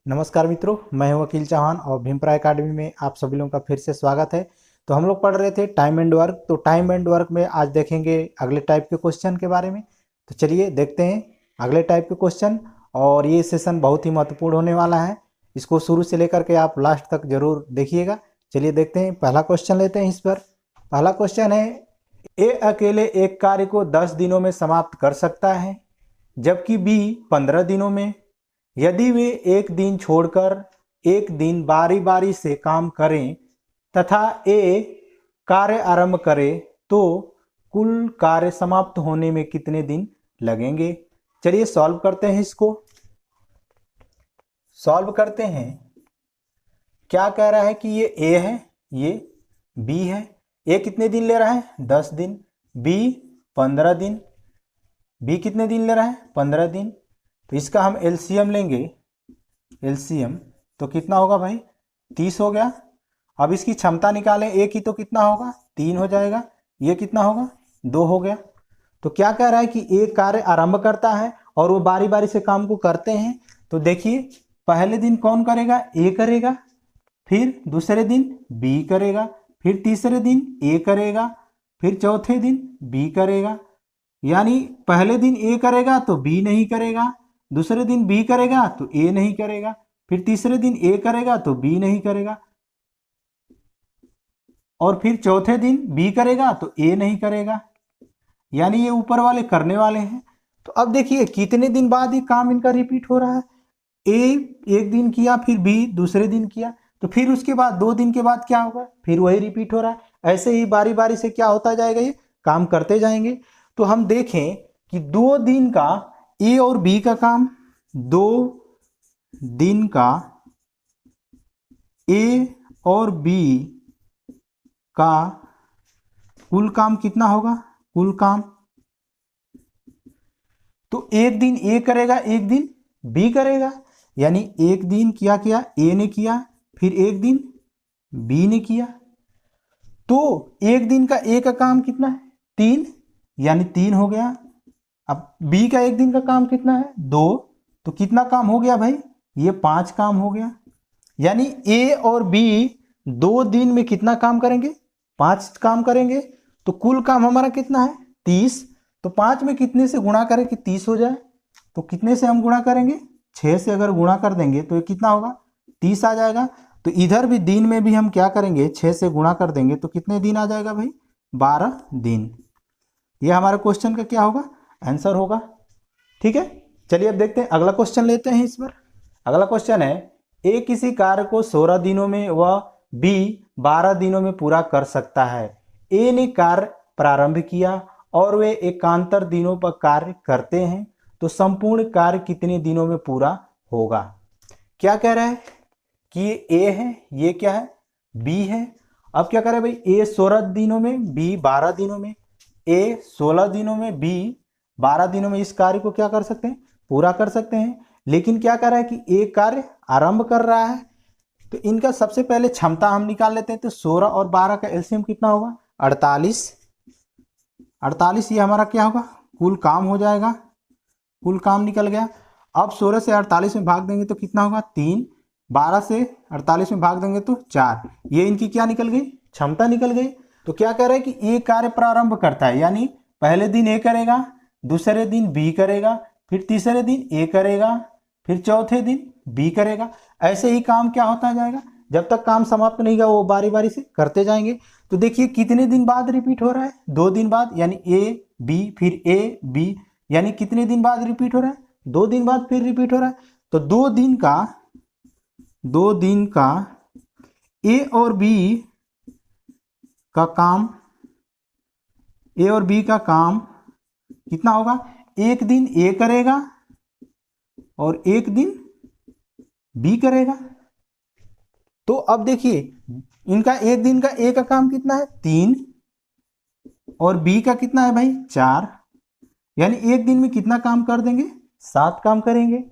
नमस्कार मित्रों, मैं हूं वकील चौहान और भीमप्रा एकेडमी में आप सभी लोगों का फिर से स्वागत है। तो हम लोग पढ़ रहे थे टाइम एंड वर्क। तो टाइम एंड वर्क में आज देखेंगे अगले टाइप के क्वेश्चन के बारे में। तो चलिए देखते हैं अगले टाइप के क्वेश्चन। और ये सेशन बहुत ही महत्वपूर्ण होने वाला है, इसको शुरू से लेकर के आप लास्ट तक जरूर देखिएगा। चलिए देखते हैं, पहला क्वेश्चन लेते हैं। इस पर पहला क्वेश्चन है, ए अकेले एक कार्य को 10 दिनों में समाप्त कर सकता है जबकि बी 15 दिनों में। यदि वे एक दिन छोड़कर एक दिन बारी बारी से काम करें तथा ए कार्य आरंभ करे तो कुल कार्य समाप्त होने में कितने दिन लगेंगे। चलिए सॉल्व करते हैं, इसको सॉल्व करते हैं। क्या कह रहा है कि ये ए है, ये बी है। ए कितने दिन ले रहा है? 10 दिन। बी 15 दिन। बी कितने दिन ले रहा है? 15 दिन। तो इसका हम एलसीएम लेंगे। एलसीएम तो कितना होगा भाई? 30 हो गया। अब इसकी क्षमता निकालें, ए की तो कितना होगा? 3 हो जाएगा। ये कितना होगा? 2 हो गया। तो क्या कह रहा है कि ए कार्य आरंभ करता है और वो बारी बारी से काम को करते हैं। तो देखिए, पहले दिन कौन करेगा? ए करेगा। फिर दूसरे दिन बी करेगा। फिर तीसरे दिन ए करेगा। फिर चौथे दिन बी करेगा। यानी पहले दिन ए करेगा तो बी नहीं करेगा, दूसरे दिन बी करेगा तो ए नहीं करेगा, फिर तीसरे दिन ए करेगा तो बी नहीं करेगा, और फिर चौथे दिन बी करेगा तो ए नहीं करेगा। यानी ये ऊपर वाले करने वाले हैं। तो अब देखिए कितने दिन बाद ये काम इनका रिपीट हो रहा है। ए एक दिन किया, फिर बी दूसरे दिन किया, तो फिर उसके बाद 2 दिन के बाद क्या होगा? फिर वही रिपीट हो रहा है। ऐसे ही बारी बारी से क्या होता जाएगा, ये काम करते जाएंगे। तो हम देखें कि 2 दिन का ए और बी का काम, 2 दिन का ए और बी का कुल काम कितना होगा? कुल काम तो एक दिन ए करेगा, एक दिन बी करेगा। यानी एक दिन क्या किया? ए ने किया, फिर एक दिन बी ने किया। तो एक दिन का ए का काम कितना है? 3, यानी 3 हो गया। अब बी का एक दिन का काम कितना है? 2। तो कितना काम हो गया भाई? ये 5 काम हो गया। यानी ए और बी 2 दिन में कितना काम करेंगे? 5 काम करेंगे। तो कुल काम हमारा कितना है? 30। तो 5 में कितने से गुणा करें कि 30 हो जाए? तो कितने से हम गुणा करेंगे? 6 से अगर गुणा कर देंगे तो ये कितना होगा? 30 आ जाएगा। तो इधर भी दिन में भी हम क्या करेंगे? 6 से गुणा कर देंगे तो कितने दिन आ जाएगा भाई? 12 दिन। ये हमारे क्वेश्चन का क्या होगा? आंसर होगा। ठीक है, चलिए अब देखते हैं अगला क्वेश्चन लेते हैं। इस पर अगला क्वेश्चन है, ए किसी कार्य को 16 दिनों में व बी 12 दिनों में पूरा कर सकता है। ए ने कार्य प्रारंभ किया और वे एकांतर दिनों पर कार्य करते हैं, तो संपूर्ण कार्य कितने दिनों में पूरा होगा। क्या कह रहा है कि ये ए है, ये क्या है? बी है। अब क्या करे भाई? ए 16 दिनों में, बी 12 दिनों में। ए 16 दिनों में, बी 12 दिनों में इस कार्य को क्या कर सकते हैं? पूरा कर सकते हैं। लेकिन क्या कर रहा है कि ए कार्य आरंभ कर रहा है। तो इनका सबसे पहले क्षमता हम निकाल लेते हैं। तो 16 और 12 का एलसीएम कितना होगा? 48। 48 ये हमारा क्या होगा? कुल काम हो जाएगा। कुल काम निकल गया। अब 16 से 48 में भाग देंगे तो कितना होगा? 3। 12 से 48 में भाग देंगे तो 4। ये इनकी क्या निकल गई? क्षमता निकल गई। तो क्या कह रहा है कि ए कार्य प्रारंभ करता है, यानी पहले दिन ए करेगा, दूसरे दिन बी करेगा, फिर तीसरे दिन ए करेगा, फिर चौथे दिन बी करेगा। ऐसे ही काम क्या होता जाएगा? जब तक काम समाप्त नहीं होगा वो बारी बारी से करते जाएंगे। तो देखिए कितने दिन बाद रिपीट हो रहा है? 2 दिन बाद। यानी ए बी फिर ए बी, यानी कितने दिन बाद रिपीट हो रहा है? 2 दिन बाद फिर रिपीट हो रहा है। तो 2 दिन का ए और बी का काम, ए और बी का काम कितना होगा? एक दिन ए करेगा और एक दिन बी करेगा। तो अब देखिए इनका एक दिन का ए का काम कितना है? 3। और बी का कितना है भाई? 4। यानी एक दिन में कितना काम कर देंगे? 7 काम करेंगे।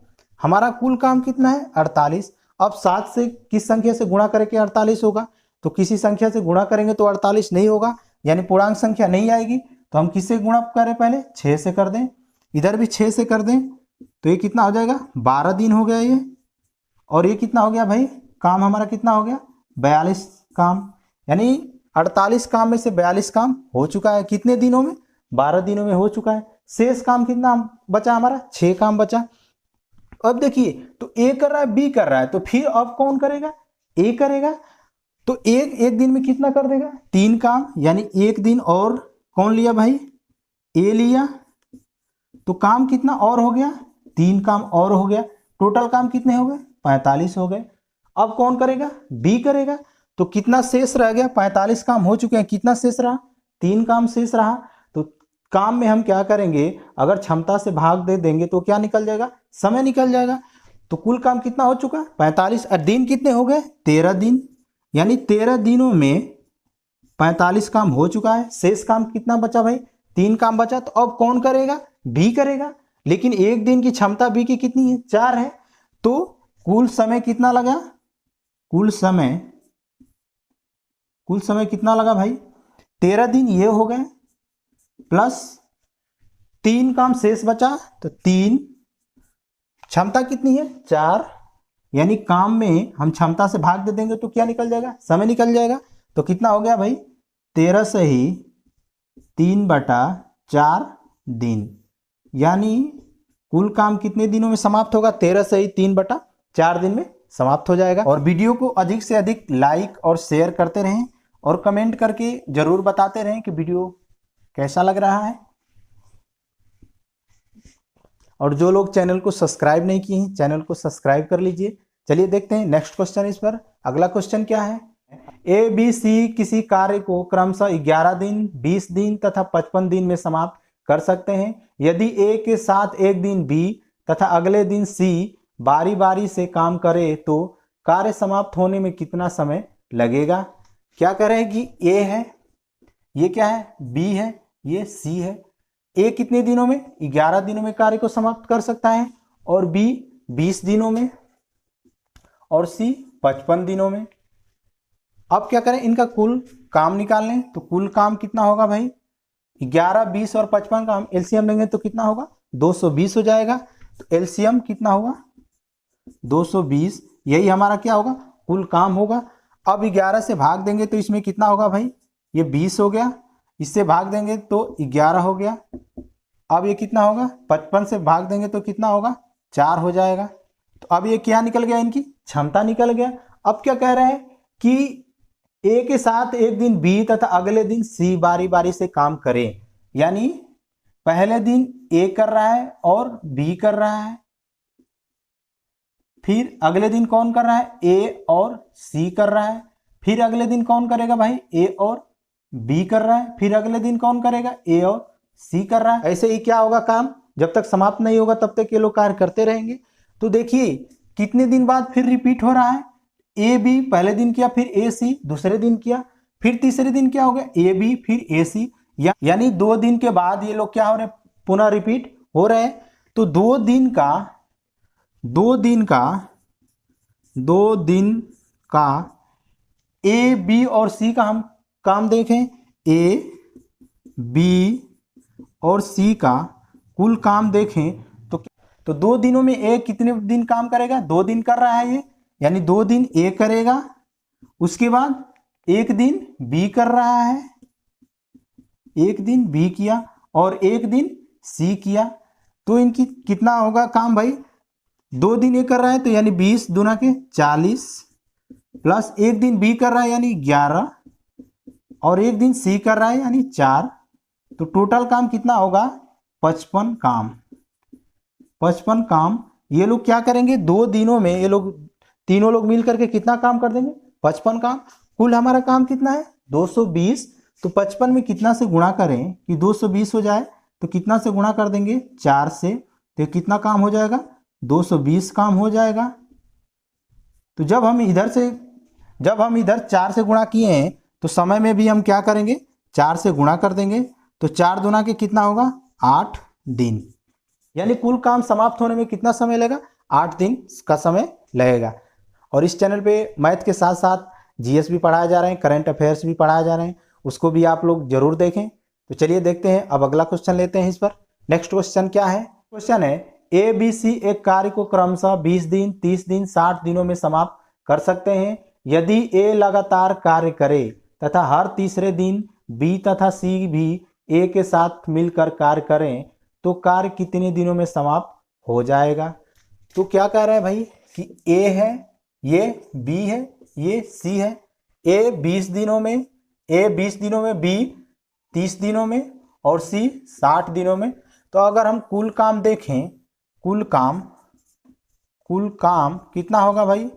हमारा कुल काम कितना है? 48। अब 7 से किस संख्या से गुणा करके 48 होगा? तो किसी संख्या से गुणा करेंगे तो 48 नहीं होगा, यानी पूर्णांक संख्या नहीं आएगी। तो हम किससे गुणा करें? पहले 6 से कर दें, इधर भी 6 से कर दें, तो ये कितना हो जाएगा? 12 दिन हो गया ये। और ये कितना हो गया भाई, काम हमारा कितना हो गया 42 काम, यानी 48 काम में से 42 काम हो चुका है। कितने दिनों में, 12 दिनों में हो चुका है। शेष काम कितना बचा हमारा, 6 काम बचा। अब देखिए तो ए कर रहा है, बी कर रहा है, तो फिर अब कौन करेगा, ए करेगा। तो एक दिन में कितना कर देगा, 3 काम, यानी एक दिन और कौन लिया भाई, ए लिया। तो काम कितना और हो गया, 3 काम और हो गया। टोटल काम कितने हो गए, 45 हो गए। अब कौन करेगा, बी करेगा। तो कितना शेष रह गया, 45 काम हो चुके हैं, कितना शेष रहा, 3 काम शेष रहा। तो काम में हम क्या करेंगे, अगर क्षमता से भाग दे देंगे तो क्या निकल जाएगा, समय निकल जाएगा। तो कुल काम कितना हो चुका, 45। और दिन कितने हो गए, 13 दिन, यानी 13 दिनों में 45 काम हो चुका है। शेष काम कितना बचा भाई, 3 काम बचा। तो अब कौन करेगा, बी करेगा। लेकिन एक दिन की क्षमता बी की कितनी है, 4 है। तो कुल समय कितना लगा, कुल समय कितना लगा भाई, 13 दिन ये हो गए, प्लस 3 काम शेष बचा। तो 3, क्षमता कितनी है 4, यानी काम में हम क्षमता से भाग दे देंगे तो क्या निकल जाएगा, समय निकल जाएगा। तो कितना हो गया भाई, 13 से ही 3/4 दिन, यानी कुल काम कितने दिनों में समाप्त होगा, 13 से ही 3/4 दिन में समाप्त हो जाएगा। और वीडियो को अधिक से अधिक लाइक और शेयर करते रहें और कमेंट करके जरूर बताते रहें कि वीडियो कैसा लग रहा है। और जो लोग चैनल को सब्सक्राइब नहीं किए हैं, चैनल को सब्सक्राइब कर लीजिए। चलिए देखते हैं नेक्स्ट क्वेश्चन इस पर। अगला क्वेश्चन क्या है, ए बी सी किसी कार्य को क्रमशः 11 दिन, 20 दिन तथा 55 दिन में समाप्त कर सकते हैं। यदि ए के साथ एक दिन बी तथा अगले दिन सी बारी बारी से काम करे तो कार्य समाप्त होने में कितना समय लगेगा। क्या करें कि ए है, ये क्या है, बी है, ये सी है। ए कितने दिनों में, 11 दिनों में कार्य को समाप्त कर सकता है, और बी 20 दिनों में, और सी 55 दिनों में। अब क्या करें, इनका कुल काम निकाल लें। तो कुल काम कितना होगा भाई, 11, 20 और 55 का हम एलसीएम लेंगे तो कितना होगा, 220 हो जाएगा। तो एलसीएम कितना होगा, 220, यही हमारा क्या होगा, कुल काम होगा। अब 11 से भाग देंगे तो इसमें कितना होगा भाई, ये 20 हो गया, इससे भाग देंगे तो 11 हो गया। अब ये कितना होगा, 55 से भाग देंगे तो कितना होगा, 4 हो जाएगा। तो अब ये क्या निकल गया, इनकी क्षमता निकल गया। अब क्या कह रहे हैं कि ए के साथ एक दिन बी तथा अगले दिन सी बारी बारी से काम करें, यानी पहले दिन ए कर रहा है और बी कर रहा है, फिर अगले दिन कौन कर रहा है, ए और सी कर रहा है, फिर अगले दिन कौन करेगा भाई, ए और बी कर रहा है, फिर अगले दिन कौन करेगा, ए और सी कर रहा है। ऐसे ही क्या होगा, काम जब तक समाप्त नहीं होगा तब तक ये लोग कार्य करते रहेंगे। तो देखिए कितने दिन बाद फिर रिपीट हो रहा है, ए बी पहले दिन किया, फिर ए सी दूसरे दिन किया, फिर तीसरे दिन क्या हो गया, ए बी फिर ए सी, यानी 2 दिन के बाद ये लोग क्या हो रहे, पुनः रिपीट हो रहे हैं। तो 2 दिन का ए बी और सी का हम काम देखें, ए बी और सी का कुल काम देखें तो 2 दिनों में ए कितने दिन काम करेगा, 2 दिन कर रहा है ये, यानी 2 दिन ए करेगा, उसके बाद 1 दिन बी कर रहा है, 1 दिन बी किया और 1 दिन सी किया। तो इनकी कितना होगा काम भाई, 2 दिन ए कर रहा है तो यानी 20 दूना के 40, प्लस 1 दिन बी कर रहा है यानी 11, और 1 दिन सी कर रहा है यानी 4। तो टोटल काम कितना होगा, 55 काम। 55 काम ये लोग क्या करेंगे, 2 दिनों में ये लोग तीनों लोग मिल करके कितना काम कर देंगे, 55 काम। कुल हमारा काम कितना है, 220। तो 55 में कितना से गुणा करें कि 220 हो जाए, तो कितना से गुणा कर देंगे, 4 से, तो कितना काम हो जाएगा, 220 काम हो जाएगा। तो जब हम इधर 4 से गुणा किए हैं तो समय में भी हम क्या करेंगे, 4 से गुणा कर देंगे। तो 4 दूना के कितना होगा, 8 दिन, यानी कुल काम समाप्त होने में कितना समय लगेगा, 8 दिन का समय लगेगा। और इस चैनल पे मैथ के साथ साथ जीएस भी पढ़ाए जा रहे हैं, करंट अफेयर्स भी पढ़ाए जा रहे हैं, उसको भी आप लोग जरूर देखें। तो चलिए देखते हैं, अब अगला क्वेश्चन लेते हैं इस पर। नेक्स्ट क्वेश्चन क्या है, क्वेश्चन है ए बी सी एक कार्य को क्रमशः 20 दिन 30 दिन 60 दिनों में समाप्त कर सकते हैं। यदि ए लगातार कार्य करे तथा हर तीसरे दिन बी तथा सी भी ए के साथ मिलकर कार्य करें तो कार्य कितने दिनों में समाप्त हो जाएगा। तो क्या कह रहे हैं भाई कि ए है, ये बी है, ये सी है। ए 20 दिनों में, बी 30 दिनों में और सी 60 दिनों में। तो अगर हम कुल काम देखें, कुल काम कितना होगा भाई,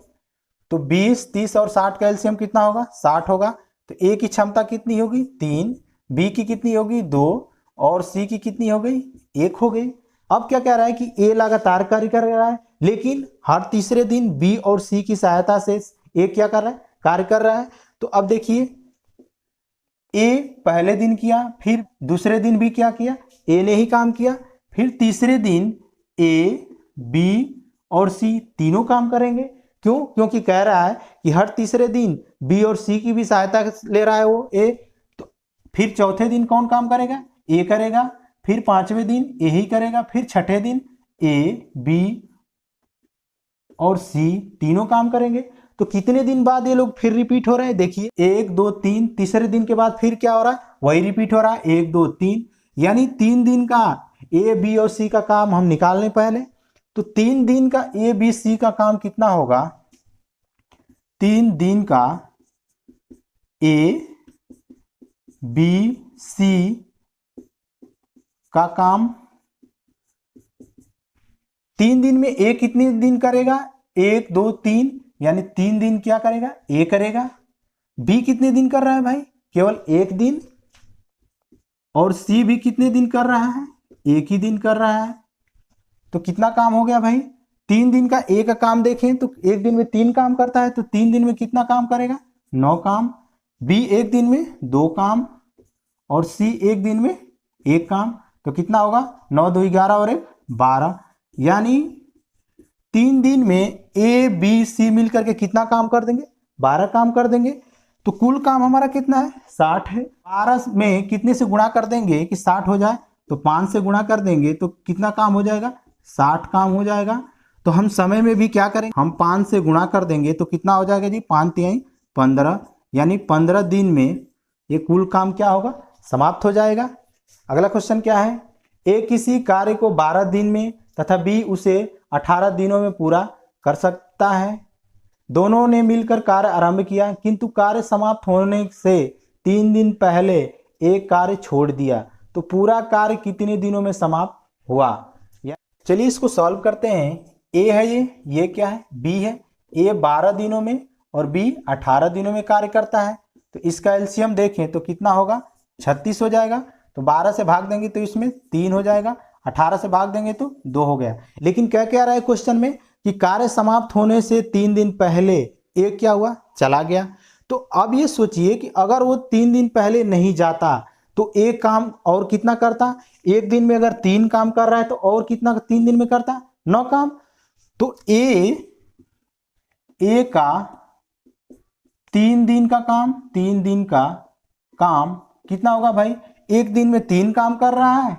तो 20 30 और 60 का एलसीएम कितना होगा, 60 होगा। तो ए की क्षमता कितनी होगी, 3, बी की कितनी होगी, 2 और सी की कितनी हो गई, 1 हो गई। अब क्या कह रहा है कि ए लगातार कार्य कर रहा है, लेकिन हर तीसरे दिन बी और सी की सहायता से ए क्या कर रहा है, कार्य कर रहा है। तो अब देखिए, ए पहले दिन किया, फिर दूसरे दिन भी क्या किया, ए ने ही काम किया, फिर तीसरे दिन ए बी और सी तीनों काम करेंगे। क्यों, क्योंकि कह रहा है कि हर तीसरे दिन बी और सी की भी सहायता ले रहा है वो ए। तो फिर चौथे दिन कौन काम करेगा, ए करेगा, फिर पांचवें दिन ए ही करेगा, फिर छठे दिन ए बी और सी तीनों काम करेंगे। तो कितने दिन बाद ये लोग फिर रिपीट हो रहे हैं, देखिए 1 2 3, तीसरे दिन के बाद फिर क्या हो रहा है, वही रिपीट हो रहा है 1 2 3, यानी 3 दिन का ए बी और सी का काम हम निकाल लें पहले। तो 3 दिन का ए बी सी का काम कितना होगा, 3 दिन का ए बी सी का काम 3 दिन में ए कितने दिन करेगा, 1 2 3, यानी 3 दिन क्या करेगा, ए करेगा। बी कितने दिन कर रहा है भाई, केवल 1 दिन। और सी भी कितने दिन कर रहा है, 1 ही दिन कर रहा है। तो कितना काम हो गया भाई, 3 दिन का ए का काम देखें तो 1 दिन में 3 काम करता है, तो 3 दिन में कितना काम करेगा, 9 काम। बी 1 दिन में 2 काम और सी 1 दिन में 1 काम। तो कितना होगा, 9 2 11 और 1 12, यानी 3 दिन में ए बी सी मिलकर के कितना काम कर देंगे, 12 काम कर देंगे। तो कुल काम हमारा कितना है, 60 है। 12 में कितने से गुणा कर देंगे कि 60 हो जाए, तो 5 से गुणा कर देंगे तो कितना काम हो जाएगा, 60 काम हो जाएगा। तो हम समय में भी क्या करेंगे, हम 5 से गुणा कर देंगे तो कितना हो जाएगा जी, 5 3 15, यानी 15 दिन में ये कुल काम क्या होगा, समाप्त हो जाएगा। अगला क्वेश्चन क्या है, ए किसी कार्य को 12 दिन में तथा बी उसे 18 दिनों में पूरा कर सकता है। दोनों ने मिलकर कार्य आरंभ किया, किंतु कार्य समाप्त होने से 3 दिन पहले एक कार्य छोड़ दिया, तो पूरा कार्य कितने दिनों में समाप्त हुआ। चलिए इसको सॉल्व करते हैं। ए है ये क्या है, बी है। ए 12 दिनों में और बी 18 दिनों में कार्य करता है। तो इसका एलसीएम देखें तो कितना होगा, 36 हो जाएगा। तो 12 से भाग देंगे तो इसमें 3 हो जाएगा, 18 से भाग देंगे तो 2 हो गया। लेकिन क्या कह रहा है क्वेश्चन में कि कार्य समाप्त होने से 3 दिन पहले एक क्या हुआ, चला गया। तो अब ये सोचिए कि अगर वो 3 दिन पहले नहीं जाता तो एक काम और कितना करता, एक दिन में अगर 3 काम कर रहा है तो और कितना 3 दिन में करता, 9 काम। तो ए का 3 दिन का काम, 3 दिन का काम कितना होगा भाई, एक दिन में 3 काम कर रहा है,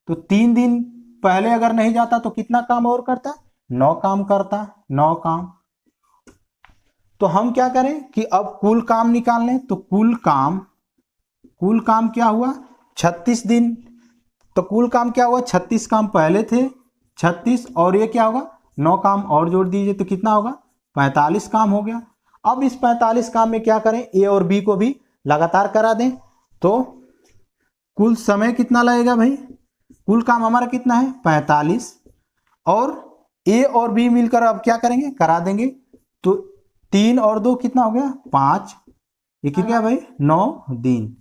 तो 3 दिन पहले अगर नहीं जाता तो कितना काम और करता, 9 काम करता, 9 काम। तो हम क्या करें कि अब कुल काम निकाल लें। तो कुल काम क्या हुआ, 36 दिन। तो कुल काम क्या हुआ, 36 काम पहले थे, 36 और ये क्या होगा, 9 काम और जोड़ दीजिए तो कितना होगा, 45 काम हो गया। अब इस 45 काम में क्या करें, ए और बी को भी लगातार करा दें। तो कुल समय कितना लगेगा भाई, कुल काम हमारा कितना है 45, और ए और बी मिलकर अब क्या करेंगे, करा देंगे। तो 3 और 2 कितना हो गया, 5, ये कितना भाई 9 दिन।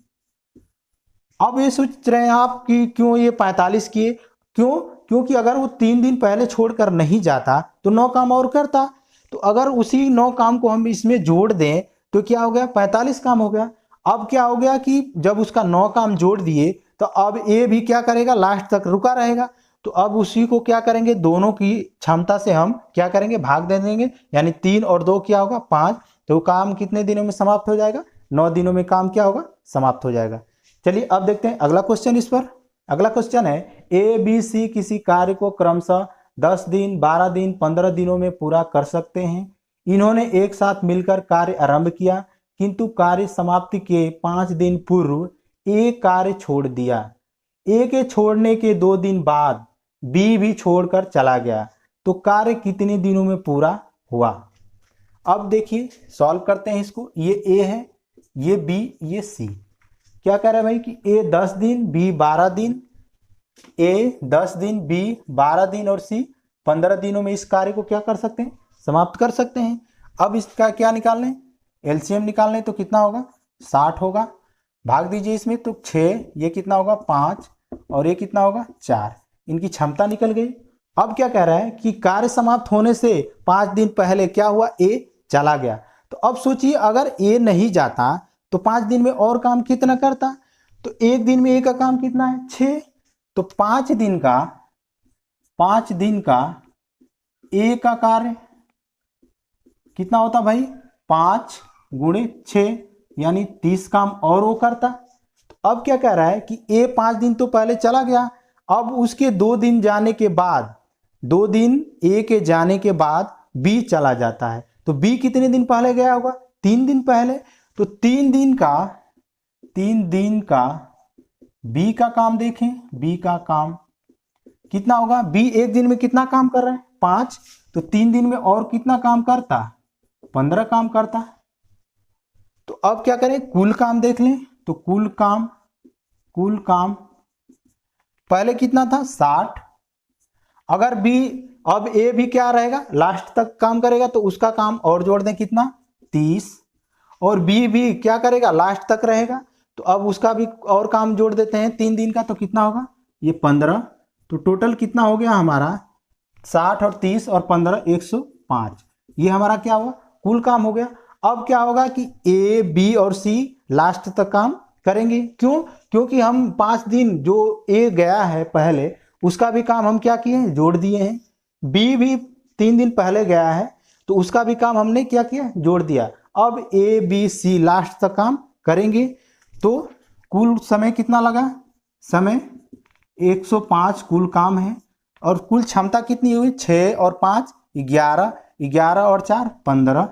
अब ये सोच रहे हैं आप कि क्यों ये 45 किए, क्यों, क्योंकि अगर वो 3 दिन पहले छोड़कर नहीं जाता तो 9 काम और करता। तो अगर उसी 9 काम को हम इसमें जोड़ दें तो क्या हो गया, 45 काम हो गया। अब क्या हो गया कि जब उसका 9 काम जोड़ दिए तो अब ए भी क्या करेगा, लास्ट तक रुका रहेगा। तो अब उसी को क्या करेंगे, दोनों की क्षमता से हम क्या करेंगे, भाग दे देंगे, यानी 3 और 2 क्या होगा 5। तो काम कितने दिनों में समाप्त हो जाएगा, 9 दिनों में काम क्या होगा, समाप्त हो जाएगा। चलिए अब देखते हैं अगला क्वेश्चन इस पर। अगला क्वेश्चन है, ए बी सी किसी कार्य को क्रमशः 10 दिन, 12 दिन, 15 दिनों में पूरा कर सकते हैं। इन्होंने एक साथ मिलकर कार्य आरंभ किया, किंतु कार्य समाप्ति के 5 दिन पूर्व ए कार्य छोड़ दिया। ए के छोड़ने के 2 दिन बाद बी भी छोड़कर चला गया, तो कार्य कितने दिनों में पूरा हुआ। अब देखिए सॉल्व करते हैं इसको। ये ए है, ये बी, ये सी। क्या कह रहा है भाई कि ए 10 दिन, बी 12 दिन, ए 10 दिन, बी 12 दिन और सी 15 दिनों में इस कार्य को क्या कर सकते हैं, समाप्त कर सकते हैं। अब इसका क्या निकालना है, एलसीएम निकालना है, तो कितना होगा 60 होगा। भाग दीजिए इसमें, तो 6, ये कितना होगा 5 और ये कितना होगा 4। इनकी क्षमता निकल गई। अब क्या कह रहा है कि कार्य समाप्त होने से 5 दिन पहले क्या हुआ, ए चला गया। तो अब सोचिए अगर ए नहीं जाता तो 5 दिन में और काम कितना करता, तो एक दिन में ए का काम कितना है 6, तो 5 दिन का ए का कार्य कितना होता भाई 5 गुणे 6 यानी 30 काम और वो करता। तो अब क्या कह रहा है कि ए 5 दिन तो पहले चला गया, अब उसके 2 दिन जाने के बाद, 2 दिन ए के जाने के बाद बी चला जाता है, तो बी कितने दिन पहले गया होगा 3 दिन पहले। तो 3 दिन का बी का काम देखें, बी का काम कितना होगा, बी एक दिन में कितना काम कर रहा है 5, तो 3 दिन में और कितना काम करता 15 काम करता। तो अब क्या करें, कुल काम देख लें, तो कुल काम पहले कितना था 60। अगर बी, अब ए भी क्या रहेगा लास्ट तक काम करेगा, तो उसका काम और जोड़ दें कितना 30, और बी भी क्या करेगा लास्ट तक रहेगा, तो अब उसका भी और काम जोड़ देते हैं 3 दिन का, तो कितना होगा ये 15। तो टोटल कितना हो गया हमारा 60 और 30 और 15 105। ये हमारा क्या हुआ कुल काम हो गया। अब क्या होगा कि ए, बी और सी लास्ट तक काम करेंगे। क्यों, क्योंकि हम 5 दिन जो ए गया है पहले उसका भी काम हम क्या किए हैं जोड़ दिए हैं। बी भी 3 दिन पहले गया है तो उसका भी काम हमने क्या किया जोड़ दिया। अब ए, बी, सी लास्ट तक काम करेंगे, तो कुल समय कितना लगा, समय 105 कुल काम है। और कुल क्षमता कितनी हुई 6 और 5 11, 11 और 4 15,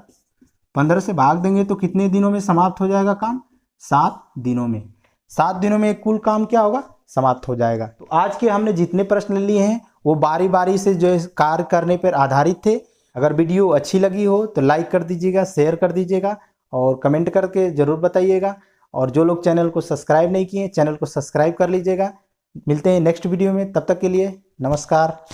15 से भाग देंगे तो कितने दिनों में समाप्त हो जाएगा काम 7 दिनों में। 7 दिनों में कुल काम क्या होगा समाप्त हो जाएगा। तो आज के हमने जितने प्रश्न लिए हैं वो बारी बारी से जो है कार्य करने पर आधारित थे। अगर वीडियो अच्छी लगी हो तो लाइक कर दीजिएगा, शेयर कर दीजिएगा और कमेंट करके ज़रूर बताइएगा। और जो लोग चैनल को सब्सक्राइब नहीं किए चैनल को सब्सक्राइब कर लीजिएगा। मिलते हैं नेक्स्ट वीडियो में, तब तक के लिए नमस्कार।